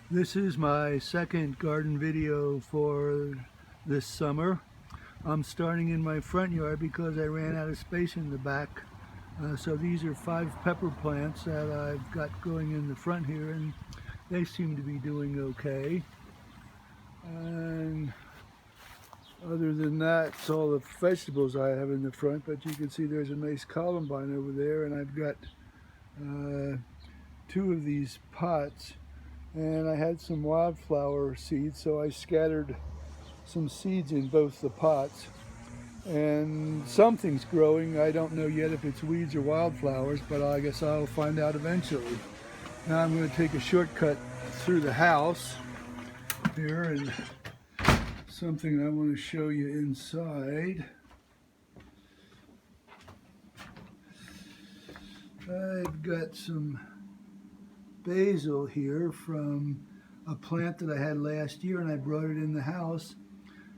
This is my second garden video for this summer. I'm starting in my front yard because I ran out of space in the back. So these are 5 pepper plants that I've got going in the front here, and they seem to be doing okay. And other than that, it's all the vegetables I have in the front, but you can see there's a nice columbine over there, and I've got 2 of these pots, and I had some wildflower seeds, so I scattered some seeds in both the pots, and something's growing. I don't know yet if it's weeds or wildflowers, but I guess I'll find out eventually. Now I'm going to take a shortcut through the house here, and something I want to show you inside. I've got some basil here from a plant that I had last year, and I brought it in the house,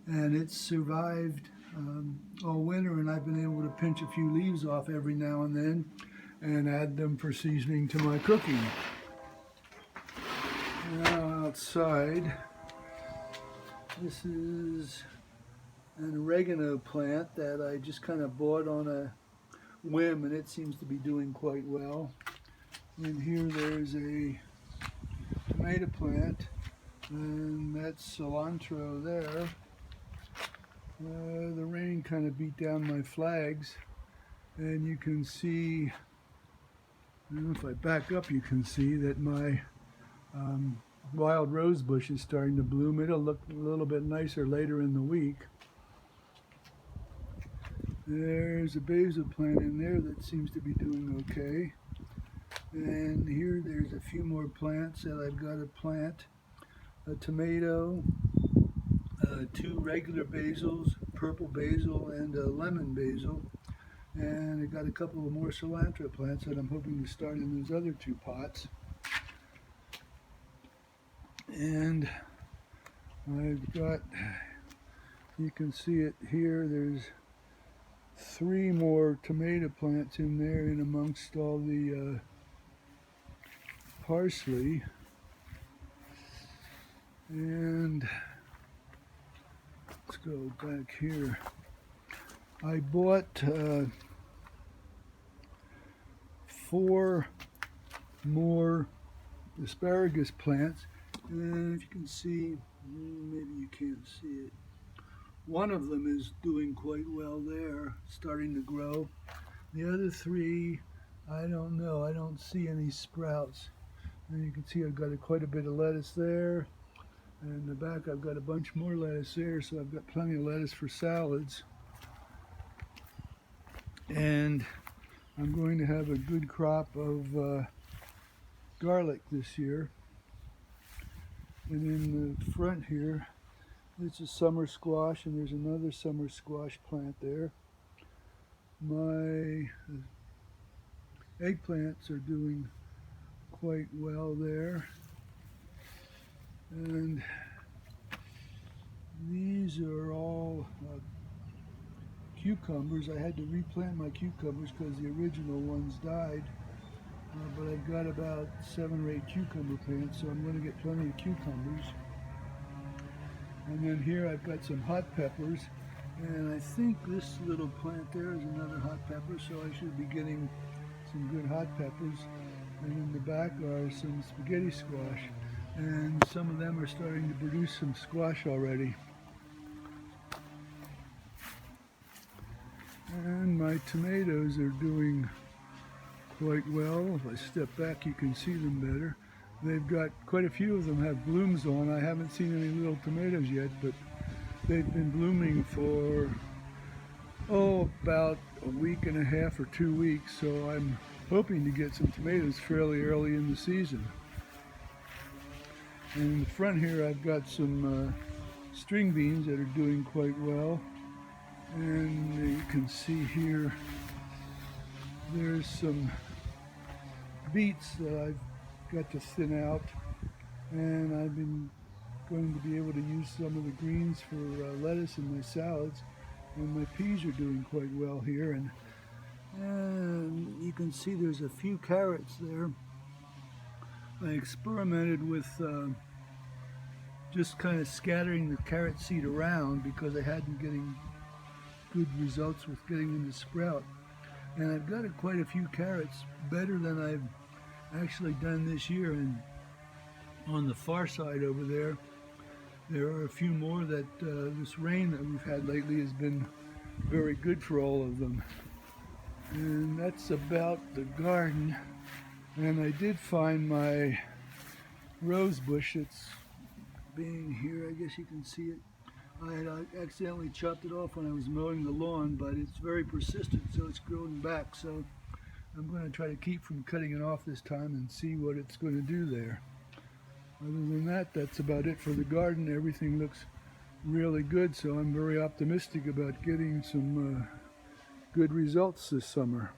and it's survived all winter, and I've been able to pinch a few leaves off every now and then and add them for seasoning to my cooking. Now outside, this is an oregano plant that I just kind of bought on a whim, and it seems to be doing quite well. And here there's a tomato plant, and that's cilantro there. The rain kind of beat down my flags, and you can see, I don't know if I back up, you can see that my wild rose bush is starting to bloom. It'll look a little bit nicer later in the week. There's a basil plant in there that seems to be doing okay. And here there's a few more plants that I've got to plant. A tomato, 2 regular basils, purple basil, and a lemon basil. And I've got a couple of more cilantro plants that I'm hoping to start in those other 2 pots. And I've got, you can see it here, there's 3 more tomato plants in there in amongst all the parsley. And let's go back here. I bought 4 more asparagus plants, and if you can see, maybe you can't see it, one of them is doing quite well there, starting to grow. The other 3, I don't know, I don't see any sprouts. And you can see I've got quite a bit of lettuce there, and in the back I've got a bunch more lettuce there, so I've got plenty of lettuce for salads. And I'm going to have a good crop of garlic this year. And in the front here, it's a summer squash, and there's another summer squash plant there. My eggplants are doing quite well there. And these are all cucumbers. I had to replant my cucumbers because the original ones died. But I've got about 7 or 8 cucumber plants, so I'm going to get plenty of cucumbers. And then here I've got some hot peppers, and I think this little plant there is another hot pepper, so I should be getting some good hot peppers. And in the back are some spaghetti squash, and some of them are starting to produce some squash already. And my tomatoes are doing quite well. If I step back, you can see them better. They've got quite a few of them have blooms on. I haven't seen any little tomatoes yet, but they've been blooming for about a week and a half or 2 weeks, so I'm hoping to get some tomatoes fairly early in the season. And in the front here I've got some string beans that are doing quite well, and you can see here there's some beets that I've got to thin out, and I've been going to be able to use some of the greens for lettuce in my salads, and my peas are doing quite well here. And you can see there's a few carrots there. I experimented with just kind of scattering the carrot seed around because I hadn't getting good results with getting them to sprout. And I've got quite a few carrots, better than I've actually done this year. And on the far side over there, there are a few more that this rain that we've had lately has been very good for all of them. And that's about the garden. And I did find my rose bush. It's being here, I guess you can see it. I had accidentally chopped it off when I was mowing the lawn, but it's very persistent, so it's growing back. So I'm going to try to keep from cutting it off this time and see what it's going to do there. Other than that, that's about it for the garden. Everything looks really good, so I'm very optimistic about getting some good results this summer.